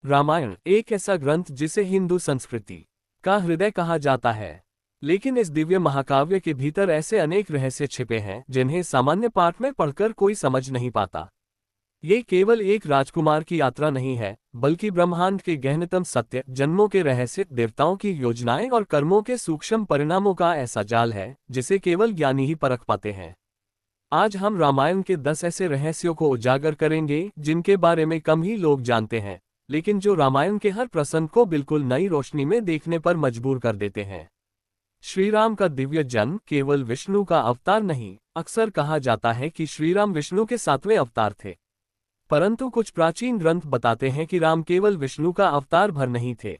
रामायण एक ऐसा ग्रंथ जिसे हिंदू संस्कृति का हृदय कहा जाता है। लेकिन इस दिव्य महाकाव्य के भीतर ऐसे अनेक रहस्य छिपे हैं जिन्हें सामान्य पाठ में पढ़कर कोई समझ नहीं पाता। ये केवल एक राजकुमार की यात्रा नहीं है, बल्कि ब्रह्मांड के गहनतम सत्य, जन्मों के रहस्य, देवताओं की योजनाएं और कर्मों के सूक्ष्म परिणामों का ऐसा जाल है जिसे केवल ज्ञानी ही परख पाते हैं। आज हम रामायण के 10 ऐसे रहस्यों को उजागर करेंगे जिनके बारे में कम ही लोग जानते हैं, लेकिन जो रामायण के हर प्रसंग को बिल्कुल नई रोशनी में देखने पर मजबूर कर देते हैं। श्रीराम का दिव्य जन्म केवल विष्णु का अवतार नहीं। अक्सर कहा जाता है कि श्रीराम विष्णु के 7वें अवतार थे, परंतु कुछ प्राचीन ग्रंथ बताते हैं कि राम केवल विष्णु का अवतार भर नहीं थे।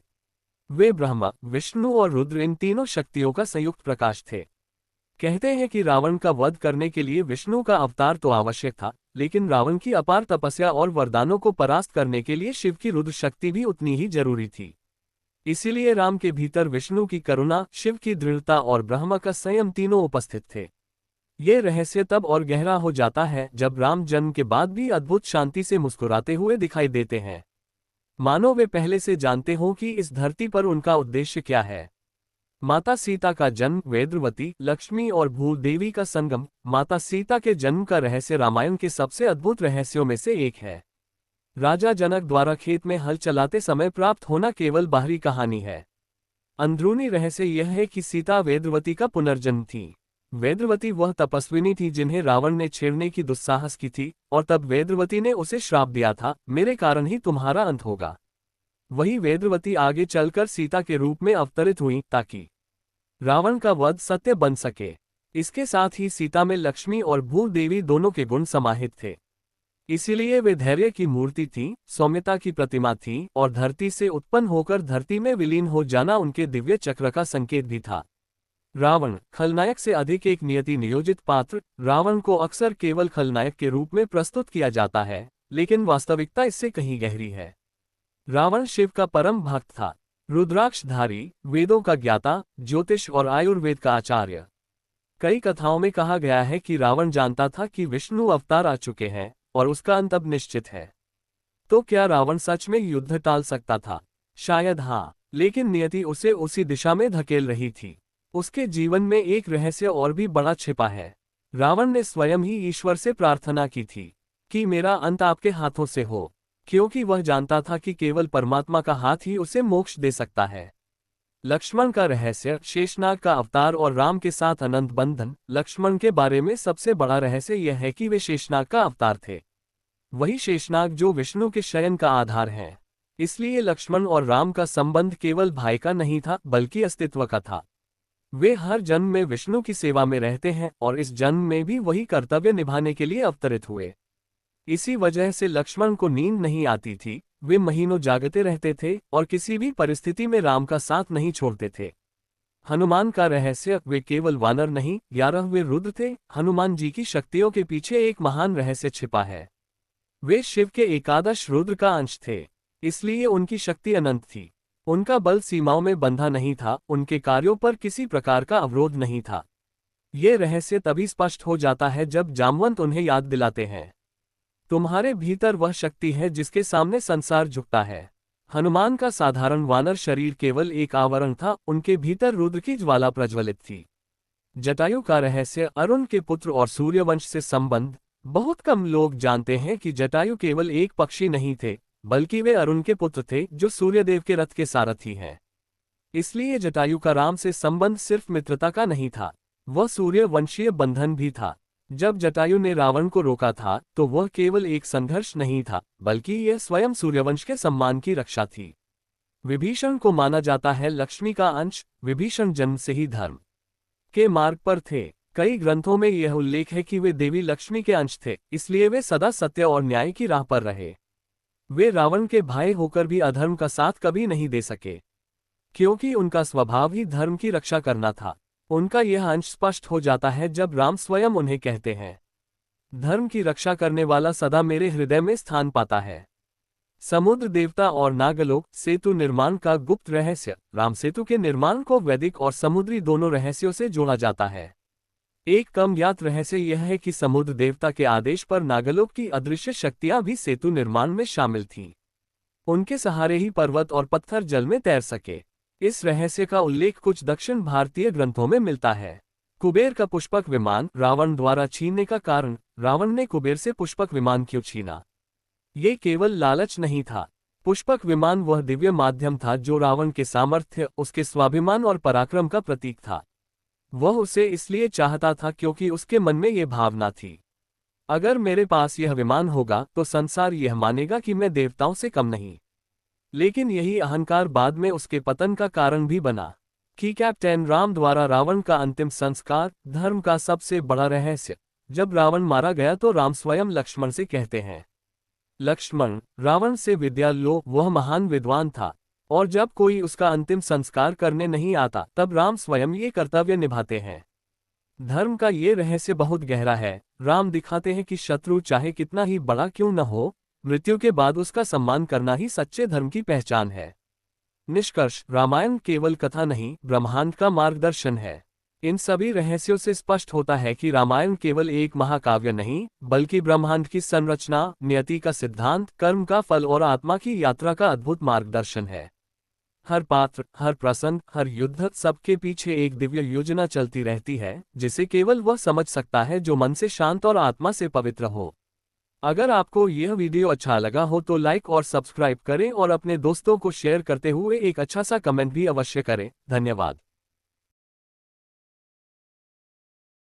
वे ब्रह्मा, विष्णु और रुद्र इन तीनों शक्तियों का संयुक्त प्रकाश थे। कहते हैं कि रावण का वध करने के लिए विष्णु का अवतार तो आवश्यक था, लेकिन रावण की अपार तपस्या और वरदानों को परास्त करने के लिए शिव की रुद्र शक्ति भी उतनी ही जरूरी थी। इसीलिए राम के भीतर विष्णु की करुणा, शिव की दृढ़ता और ब्रह्मा का संयम तीनों उपस्थित थे। ये रहस्य तब और गहरा हो जाता है जब राम जन्म के बाद भी अद्भुत शांति से मुस्कुराते हुए दिखाई देते हैं, मानो वे पहले से जानते हों कि इस धरती पर उनका उद्देश्य क्या है। माता सीता का जन्म, वेदवती, लक्ष्मी और भूदेवी का संगम। माता सीता के जन्म का रहस्य रामायण के सबसे अद्भुत रहस्यों में से एक है। राजा जनक द्वारा खेत में हल चलाते समय प्राप्त होना केवल बाहरी कहानी है। अंदरूनी रहस्य यह है कि सीता वेदवती का पुनर्जन्म थी। वेदवती वह तपस्विनी थी जिन्हें रावण ने छेड़ने की दुस्साहस की थी, और तब वेदवती ने उसे श्राप दिया था, मेरे कारण ही तुम्हारा अंत होगा। वही वेदवती आगे चलकर सीता के रूप में अवतरित हुई ताकि रावण का वध सत्य बन सके। इसके साथ ही सीता में लक्ष्मी और भूदेवी दोनों के गुण समाहित थे। इसीलिए वे धैर्य की मूर्ति थी, सौम्यता की प्रतिमा थी, और धरती से उत्पन्न होकर धरती में विलीन हो जाना उनके दिव्य चक्र का संकेत भी था। रावण, खलनायक से अधिक एक नियति नियोजित पात्र। रावण को अक्सर केवल खलनायक के रूप में प्रस्तुत किया जाता है, लेकिन वास्तविकता इससे कहीं गहरी है। रावण शिव का परम भक्त था, रुद्राक्षधारी, वेदों का ज्ञाता, ज्योतिष और आयुर्वेद का आचार्य। कई कथाओं में कहा गया है कि रावण जानता था कि विष्णु अवतार आ चुके हैं और उसका अंत अब निश्चित है। तो क्या रावण सच में युद्ध टाल सकता था? शायद हाँ, लेकिन नियति उसे उसी दिशा में धकेल रही थी। उसके जीवन में एक रहस्य और भी बड़ा छिपा है। रावण ने स्वयं ही ईश्वर से प्रार्थना की थी कि मेरा अंत आपके हाथों से हो, क्योंकि वह जानता था कि केवल परमात्मा का हाथ ही उसे मोक्ष दे सकता है। लक्ष्मण का रहस्य, शेषनाग का अवतार और राम के साथ अनंत बंधन। लक्ष्मण के बारे में सबसे बड़ा रहस्य यह है कि वे शेषनाग का अवतार थे, वही शेषनाग जो विष्णु के शयन का आधार है। इसलिए लक्ष्मण और राम का संबंध केवल भाई का नहीं था, बल्कि अस्तित्व का था। वे हर जन्म में विष्णु की सेवा में रहते हैं और इस जन्म में भी वही कर्तव्य निभाने के लिए अवतरित हुए। इसी वजह से लक्ष्मण को नींद नहीं आती थी, वे महीनों जागते रहते थे और किसी भी परिस्थिति में राम का साथ नहीं छोड़ते थे। हनुमान का रहस्य, वे केवल वानर नहीं, 11वें रुद्र थे। हनुमान जी की शक्तियों के पीछे एक महान रहस्य छिपा है। वे शिव के एकादश रुद्र का अंश थे, इसलिए उनकी शक्ति अनंत थी। उनका बल सीमाओं में बंधा नहीं था, उनके कार्यों पर किसी प्रकार का अवरोध नहीं था। ये रहस्य तभी स्पष्ट हो जाता है जब जामवंत उन्हें याद दिलाते हैं, तुम्हारे भीतर वह शक्ति है जिसके सामने संसार झुकता है। हनुमान का साधारण वानर शरीर केवल एक आवरण था, उनके भीतर रुद्र की ज्वाला प्रज्वलित थी। जटायु का रहस्य, अरुण के पुत्र और सूर्यवंश से संबंध। बहुत कम लोग जानते हैं कि जटायु केवल एक पक्षी नहीं थे, बल्कि वे अरुण के पुत्र थे जो सूर्यदेव के रथ के सारथी हैं। इसलिए जटायु का राम से संबंध सिर्फ मित्रता का नहीं था, वह सूर्यवंशीय बंधन भी था। जब जटायु ने रावण को रोका था तो वह केवल एक संघर्ष नहीं था, बल्कि यह स्वयं सूर्यवंश के सम्मान की रक्षा थी। विभीषण को माना जाता है लक्ष्मी का अंश। विभीषण जन्म से ही धर्म के मार्ग पर थे। कई ग्रंथों में यह उल्लेख है कि वे देवी लक्ष्मी के अंश थे, इसलिए वे सदा सत्य और न्याय की राह पर रहे। वे रावण के भाई होकर भी अधर्म का साथ कभी नहीं दे सके, क्योंकि उनका स्वभाव ही धर्म की रक्षा करना था। उनका यह अंश स्पष्ट हो जाता है जब राम स्वयं उन्हें कहते हैं, धर्म की रक्षा करने वाला सदा मेरे हृदय में स्थान पाता है। समुद्र देवता और नागलोक सेतु निर्माण का गुप्त रहस्य। राम सेतु के निर्माण को वैदिक और समुद्री दोनों रहस्यों से जोड़ा जाता है। एक कम ज्ञात रहस्य यह है कि समुद्र देवता के आदेश पर नागलोक की अदृश्य शक्तियां भी सेतु निर्माण में शामिल थीं। उनके सहारे ही पर्वत और पत्थर जल में तैर सके। इस रहस्य का उल्लेख कुछ दक्षिण भारतीय ग्रंथों में मिलता है। कुबेर का पुष्पक विमान रावण द्वारा छीनने का कारण, रावण ने कुबेर से पुष्पक विमान क्यों छीना? ये केवल लालच नहीं था। पुष्पक विमान वह दिव्य माध्यम था जो रावण के सामर्थ्य, उसके स्वाभिमान और पराक्रम का प्रतीक था। वह उसे इसलिए चाहता था क्योंकि उसके मन में ये भावना थी, अगर मेरे पास यह विमान होगा तो संसार यह मानेगा कि मैं देवताओं से कम नहीं। लेकिन यही अहंकार बाद में उसके पतन का कारण भी बना। कि कैप्टन राम द्वारा रावण का अंतिम संस्कार, धर्म का सबसे बड़ा रहस्य। जब रावण मारा गया तो राम स्वयं लक्ष्मण से कहते हैं, लक्ष्मण, रावण से विद्या लो, वह महान विद्वान था। और जब कोई उसका अंतिम संस्कार करने नहीं आता तब राम स्वयं ये कर्तव्य निभाते हैं। धर्म का ये रहस्य बहुत गहरा है। राम दिखाते हैं कि शत्रु चाहे कितना ही बड़ा क्यों न हो, मृत्यु के बाद उसका सम्मान करना ही सच्चे धर्म की पहचान है। निष्कर्ष, रामायण केवल कथा नहीं, ब्रह्मांड का मार्गदर्शन है। इन सभी रहस्यों से स्पष्ट होता है कि रामायण केवल एक महाकाव्य नहीं, बल्कि ब्रह्मांड की संरचना, नियति का सिद्धांत, कर्म का फल और आत्मा की यात्रा का अद्भुत मार्गदर्शन है। हर पात्र, हर प्रसंग, हर युद्ध, सबके पीछे एक दिव्य योजना चलती रहती है, जिसे केवल वह समझ सकता है जो मन से शांत और आत्मा से पवित्र हो। अगर आपको यह वीडियो अच्छा लगा हो तो लाइक और सब्सक्राइब करें और अपने दोस्तों को शेयर करते हुए एक अच्छा सा कमेंट भी अवश्य करें। धन्यवाद।